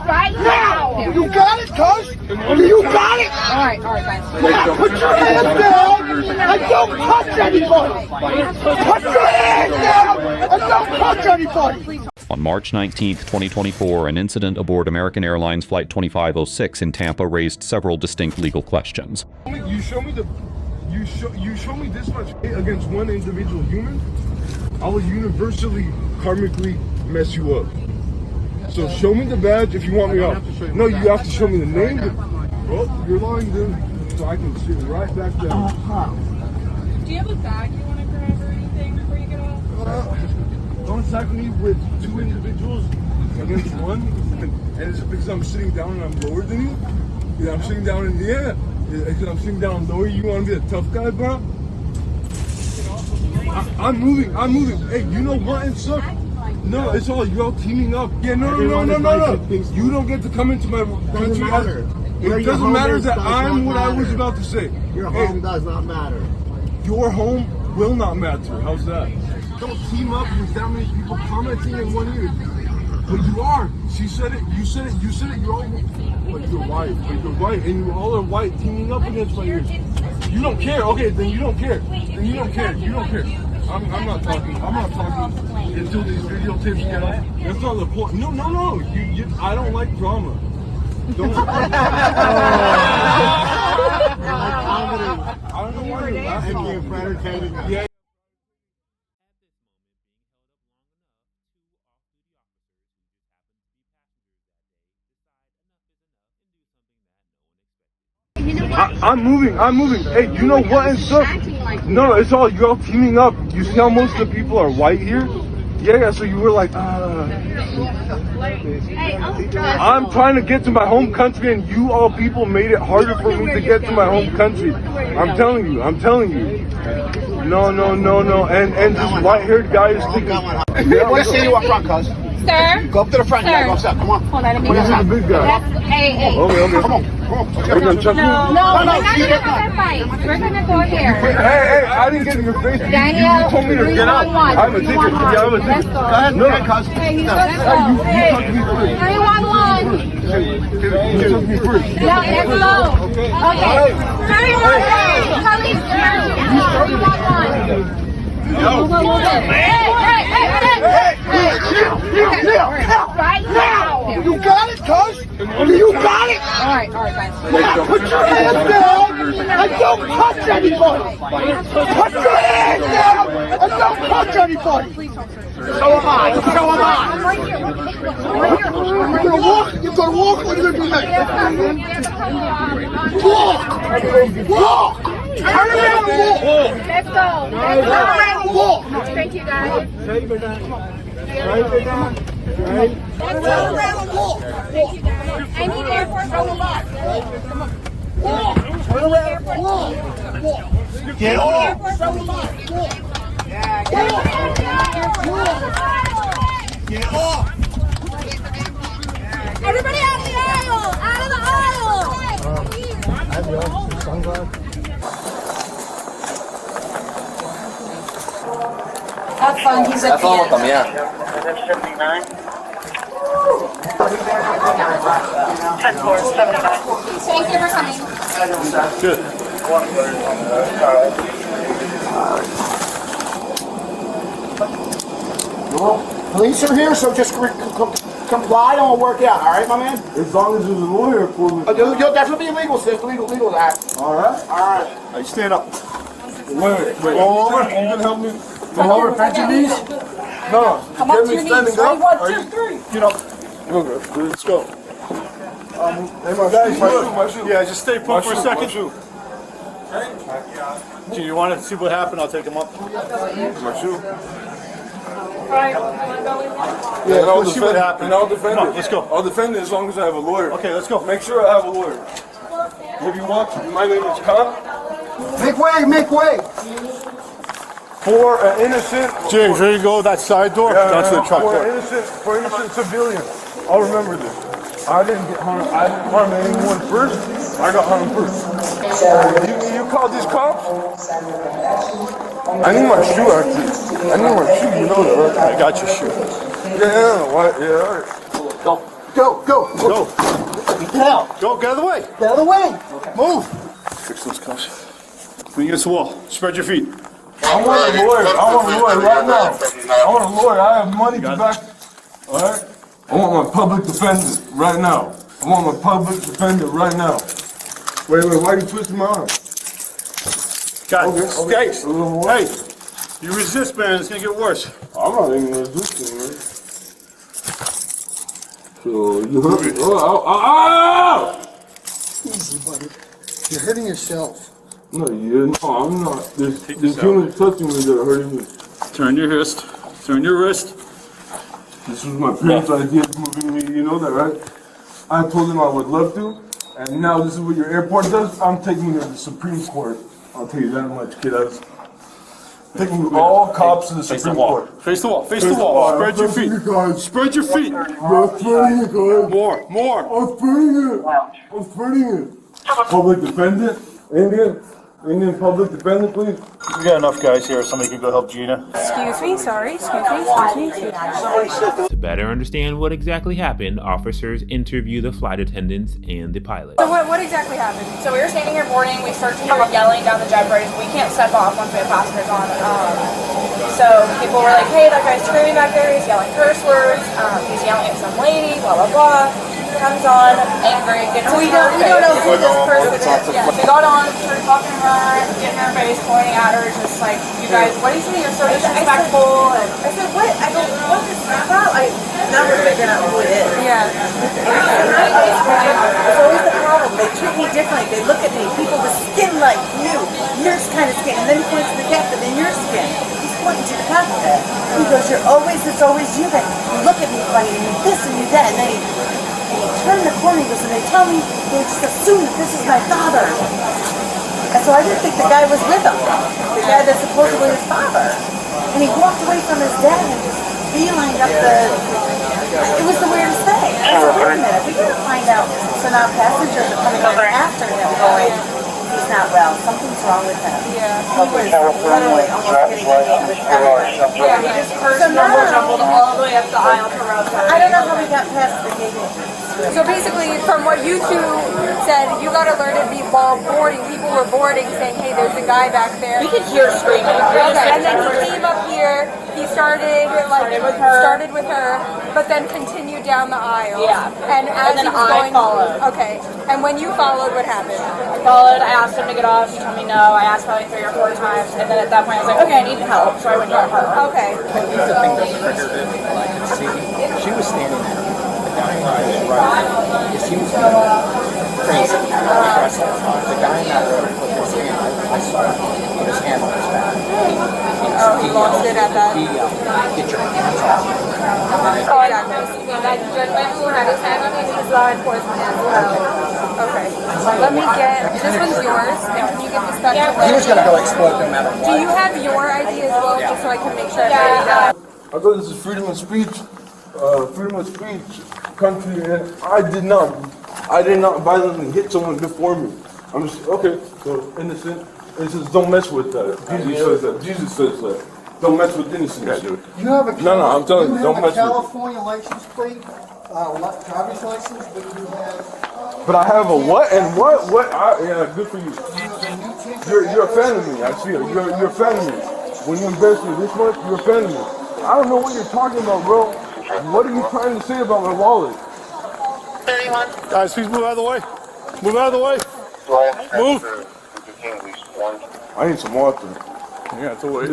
Right now! You got it, cuz? You got it? Alright, guys. Put your hands down and don't touch anybody! Put your hands down and don't touch anybody! On March 19, 2024, an incident aboard American Airlines Flight 2506 in Tampa raised several distinct legal questions. You show me this much hate against one individual human, I will universally, karmically mess you up. So show me the badge if you want me off. No, you have to show me the name. Oh, you're lying, dude. So I can sit right back down. Do you have a bag you want to grab or anything before you get off? Don't attack me with two individuals against one. And it's because I'm sitting down and I'm lower than you. Yeah, I'm sitting down in the air. Because I'm sitting down lower, you want to be a tough guy, bro? I'm moving. Hey, you know what? It sucks. No, it's all you're all teaming up. Yeah, no. You don't get to come into my country. It doesn't matter that I'm what I was about to say. Your home does not matter. Your home will not matter. How's that? Don't team up with that many people commenting in one ear. But you are. She said it. You said it. You're all. But you're white. And you all are white teaming up against my ears. You don't care. Okay, then you don't care. You don't care. I'm not talking until these videotapes get off. That's not the point. No. I don't like drama. Don't. I don't know why you're laughing. Thank you for entertaining me. Yeah. I'm moving. Hey, you know what and stuff? No, it's all you're all teaming up. You see how most of the people are white here? Yeah, so you were like, I'm trying to get to my home country and you all people made it harder for me to get to my home country. I'm telling you. No. And this white-haired guy is thinking. I want to see you up front, cuz. Sir? Go up to the front. Yeah, go upstairs. Come on. Hold on, let me This is the big guy. Hey. Okay. Come on. We're gonna check No, we're not gonna have that fight. We're gonna go here. Hey, I didn't get in your face. Daniel, you told me to get out. I have a ticket. Let's go. Go ahead. No, cuz. Hey, let's go. Hey, 311. You took me first. No, let's go. Okay. 311. Police. 311. Right now! You got it, cuz? You got it? Alright, guys. Put your hands down and don't touch anybody! Put your hands down and don't touch anybody! So am I. I'm right here. You're gonna walk or you're gonna do that? Walk! Turn around and walk! Let's go. Turn around and walk! Thank you, guys. Turn around and walk! I need airport from the box. Walk! Turn around and walk! Get off! Get off! Everybody out of the aisle! Out of the aisle! Have fun, he's at the end. También. 10-4-79. Thank you for coming. Good. Police are here, so just comply and we'll work it out, alright, my man? As long as there's a lawyer for me. You'll definitely be legal, sis. Legal act. Alright. Alright. Hey, stand up. Wait. Roll over. You can help me. Come over, bend your knees. No. Come up to your knees. Ready, 1, 2, 3. Get up. Let's go. Hey, my shoe. Yeah, just stay put for a second. Shoe. Do you want to see what happened? I'll take him up. My shoe. Alright, Yeah, and I'll Let's see what defend. happened. And I'll defend Come on, it. let's go. I'll defend it as long as I have a lawyer. Okay, let's go. Make sure I have a lawyer. If you want, my name is Khan. Make way! For an innocent. James, ready to go that side door? That's the truck for door. innocent civilians. I'll remember this. I didn't harm anyone first. I got harmed first. You called these cops? I need my shoe actually. I know where to shoot, you know that, right? I got your shoe. Yeah, what? Yeah, all right. Go. Go. Go. Go, get out of the way. Get out of the way. Move. Fix those cuffs. Lean against the wall. Spread your feet. I want a lawyer. I want a lawyer right now. I want a lawyer. I have money to back. All right? I want my public defender right now. I want my public defender right now. Wait, why are you twisting my arm? God, Okay. hey, you resist, man. It's gonna get worse. I'm not even resisting, man. So, you hurt me. Oh! Easy, buddy. You're hurting yourself. No, I'm not. There's humans touching me that are hurting me. Turn your wrist. Turn your wrist. This was my parents' idea of moving me, you know that, right? I told them I would love to, and now this is what your airport does? I'm taking you to the Supreme Court. I'll tell you that much, kiddos. Taking all cops to the Supreme Court. Face the wall. Face the wall. Spread your feet. Spread your feet. I'm spreading it, guys. More. I'm spreading it. Public defendant? Indian public defendant, please. We got enough guys here. Somebody can go help Gina. Excuse me, sorry, excuse me. To better understand what exactly happened, officers interview the flight attendants and the pilot. So what exactly happened? So we were standing here boarding, we started to hear yelling down the jet bridge. We can't step off once we have passengers on. So people were like, hey, that guy's screaming back there, he's yelling curse words, he's yelling at some lady, blah, blah, blah. Comes on, angry, gets So we in her don't face. know who this person is. Yeah. We got on, started talking to her, getting in her face, pointing at her, just like, you guys, what do you say? You're so disrespectful. And I said, what? I go, what is this about? Now we're figuring out who it is. yeah. It's always the problem. They treat me differently. They look at me. People with skin like you. Your kind of skin. And then he points to the captain in your skin. He's pointing to the captain. He goes, it's always you that you look at me funny and you this and you that. And then he turned the corner and he goes, and they tell me, they just assume that this is my father. And so I didn't think the guy was with him. The guy that's supposedly his father. And he walked away from his dad and just beelined up it was the weirdest thing. I said, wait a minute, we gotta find out. So now passengers are coming over after him going, he's not well, something's wrong with him. Yeah. He was literally almost getting hit with everything. Yeah, he just cursed and jumbled all the way up the aisle to Rose. I don't know how we got past the gate. So basically, from what you two said, you got alerted while boarding. People were boarding, saying, "Hey, there's a guy back there." We could hear screaming. Okay, and then he came up here. He started with her, but then continued down the aisle. Yeah. And as then he was I going, followed. Okay. And when you followed, what happened? I followed, I asked him to get off, he told me no, I asked probably 3 or 4 times, and then at that point I was like, okay, I need help, so I went to her. Okay. Here's the thing that triggered it. Like, see, she was standing there. The guy on his right, he seems crazy, aggressive. The guy in that road put his hand, I saw him put his hand on his back. He lost it at that. He yelled, get your hands off me. Exactly. That gentleman who had his hand on his law enforcement as well. Okay. Let me get, this one's yours, and can you give this back to He was going to go explode no matter what. Do you have your ID as well, just so I can make sure I write it down? I thought this is freedom of speech country, and I did not violently hit someone before me. I'm just, okay, so innocent. It says, don't mess with that. Jesus says that. Don't mess with innocent. Yeah, dude. You have a I'm telling you, don't mess with it. California license plate, driver's license, but you have. But I have a what and what? Yeah, good for you. You're a fan of me. I see it. You're a fan of me. When you invest me this much, you're a fan of me. I don't know what you're talking about, bro. What are you trying to say about my wallet? 31. Guys, please move out of the way. Move out of the way. Move. I need some water. Yeah, it's a way.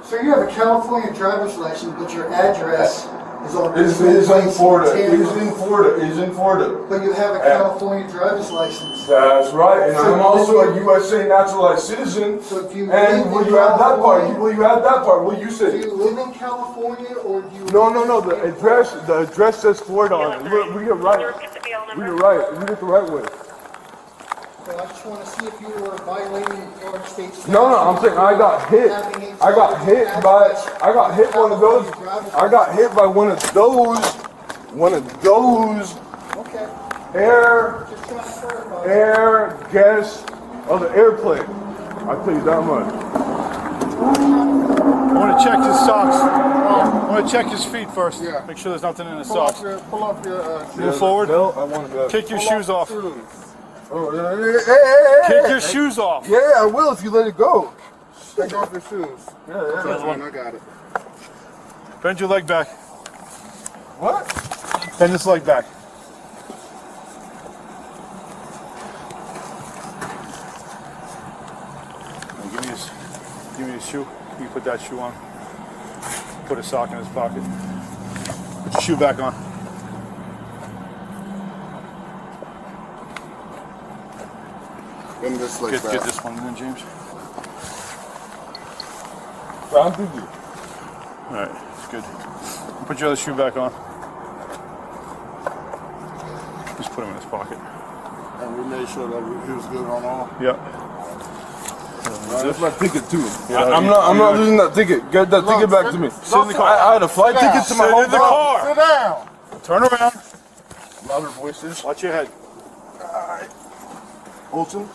So you have a California driver's license, but your address is on. It's in Florida. It's in Florida. But you have a California driver's license. That's right, and So I'm also a USA naturalized citizen. So if you And live will in you add that part? California- Will you add that part? Will you Do say? you live in California or do you? No. The address says Florida on it. Read it right. Read it right. Read it the right way. So I just want to see if you were violating Florida state statute. No, I'm saying I got hit. I got hit one of those. I got hit by one of those Okay. air Just trying to clarify. guests of the airplane. I'll tell you that much. I want to to check his socks. I want to check his feet first. Yeah. Make sure there's nothing in his Pull socks. off your Move forward. belt. I want to Kick your shoes off. Oh, hey, Kick your shoes off. Yeah, I will if you let it go. Take off your shoes. Yeah, that's one. I got it. Bend your leg back. What? Bend this leg back. Now give me his shoe. Can you put that shoe on? Put a sock in his pocket. Put your shoe back on. Bend this leg back. Get this one in, James. I'm thinking. All right, it's good. Put your other shoe back on. Just put him in his pocket. And we made sure that he was good on all. Yep. That's my ticket too. Yeah, I'm not losing that ticket. Get that ticket back to me. Sit in the car. I had a flight ticket to my Sit home. in the car. Sit down. Turn around. Louder voices. Watch your head. Olsen.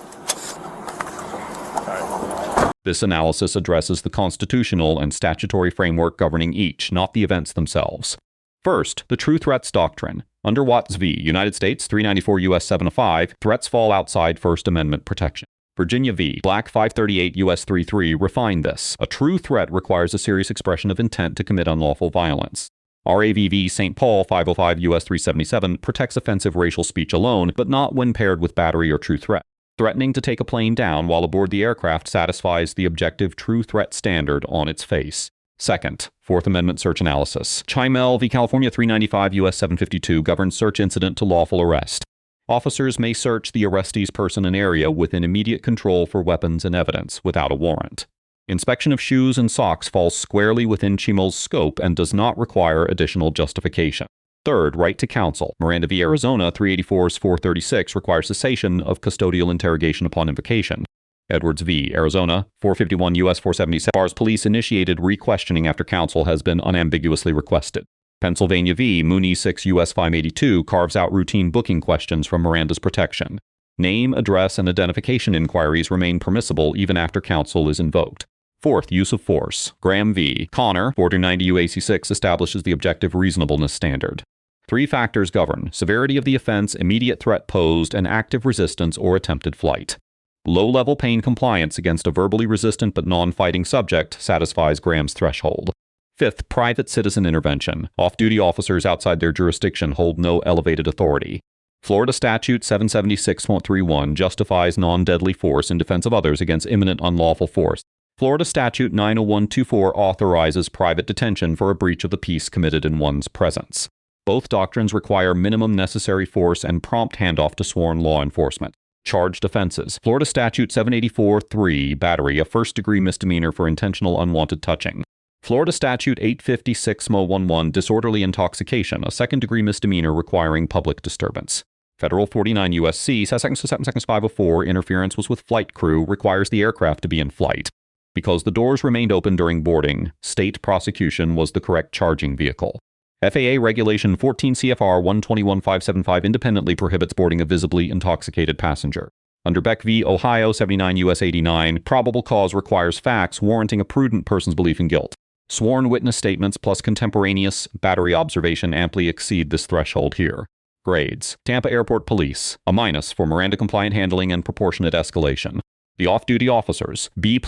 This analysis addresses the constitutional and statutory framework governing each, not the events themselves. First, the true threats doctrine. Under Watts v. United States 394 U.S. 705, threats fall outside First Amendment protection. Virginia v. Black 538 U.S. 33 refined this. A true threat requires a serious expression of intent to commit unlawful violence. RAVV St. Paul 505 U.S. 377 protects offensive racial speech alone, but not when paired with battery or true threat. Threatening to take a plane down while aboard the aircraft satisfies the objective true threat standard on its face. Second, Fourth Amendment search analysis. Chimel v. California 395 U.S. 752 governs search incident to lawful arrest. Officers may search the arrestee's person and area within immediate control for weapons and evidence without a warrant. Inspection of shoes and socks falls squarely within Chimel's scope and does not require additional justification. Third, right to counsel. Miranda v. Arizona 384's 436 requires cessation of custodial interrogation upon invocation. Edwards v. Arizona 451 U.S. 477 bars police-initiated re-questioning after counsel has been unambiguously requested. Pennsylvania v. Mooney 6 U.S. 582 carves out routine booking questions from Miranda's protection. Name, address, and identification inquiries remain permissible even after counsel is invoked. Fourth, use of force. Graham v. Connor 490 U.A.C. 6 establishes the objective reasonableness standard. Three factors govern: severity of the offense, immediate threat posed, and active resistance or attempted flight. Low-level pain compliance against a verbally resistant but non-fighting subject satisfies Graham's threshold. Fifth, private citizen intervention. Off-duty officers outside their jurisdiction hold no elevated authority. Florida Statute 776.31 justifies non-deadly force in defense of others against imminent unlawful force. Florida Statute 90124 authorizes private detention for a breach of the peace committed in one's presence. Both doctrines require minimum necessary force and prompt handoff to sworn law enforcement. Charged offenses. Florida Statute 784.3, battery, a first-degree misdemeanor for intentional unwanted touching. Florida Statute 856-11, disorderly intoxication, a second-degree misdemeanor requiring public disturbance. Federal 49 U.S.C. Seconds 504, interference was with flight crew, requires the aircraft to be in flight. Because the doors remained open during boarding, state prosecution was the correct charging vehicle. FAA Regulation 14 CFR 121.575 independently prohibits boarding a visibly intoxicated passenger. Under Beck v. Ohio 79 U.S. 89, probable cause requires facts warranting a prudent person's belief in guilt. Sworn witness statements plus contemporaneous battery observation amply exceed this threshold here. Grades. Tampa Airport Police, a minus for Miranda-compliant handling and proportionate escalation. The off-duty officers, B+,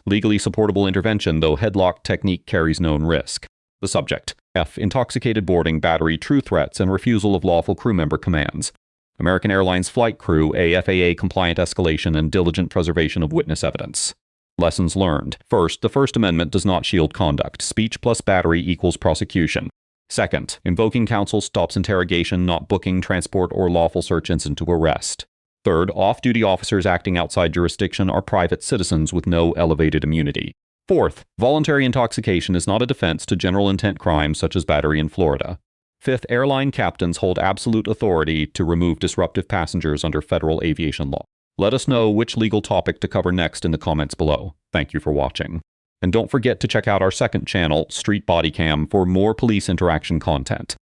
legally supportable intervention though headlock technique carries known risk. The subject, F, intoxicated boarding, battery, true threats, and refusal of lawful crew member commands. American Airlines flight crew, A, FAA-compliant escalation and diligent preservation of witness evidence. Lessons learned. First, the First Amendment does not shield conduct. Speech plus battery equals prosecution. Second, invoking counsel stops interrogation, not booking, transport, or lawful search incident to arrest. Third, off-duty officers acting outside jurisdiction are private citizens with no elevated immunity. Fourth, voluntary intoxication is not a defense to general intent crimes such as battery in Florida. Fifth, airline captains hold absolute authority to remove disruptive passengers under federal aviation law. Let us know which legal topic to cover next in the comments below. Thank you for watching. And don't forget to check out our second channel, Street Bodycam, for more police interaction content.